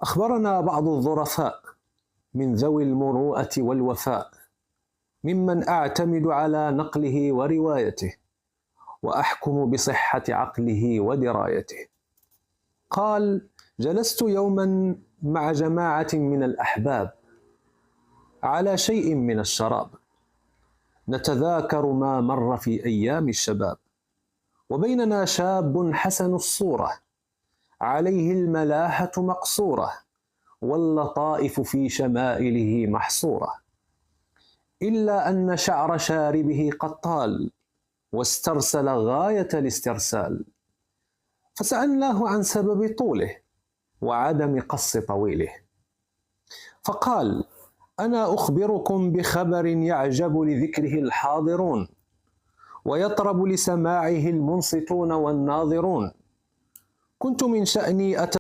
أخبرنا بعض الظرفاء من ذوي المروءة والوفاء ممن أعتمد على نقله وروايته وأحكم بصحة عقله ودرايته. قال: جلست يوما مع جماعة من الأحباب على شيء من الشراب، نتذاكر ما مر في أيام الشباب، وبيننا شاب حسن الصورة، عليه الملاحة مقصورة، واللطائف في شمائله محصورة، إلا أن شعر شاربه قد طال واسترسل غاية الاسترسال، فسألناه عن سبب طوله وعدم قص طويله، فقال: أنا أخبركم بخبر يعجب لذكره الحاضرون ويطرب لسماعه المنصتون والناظرون. كنت من شأني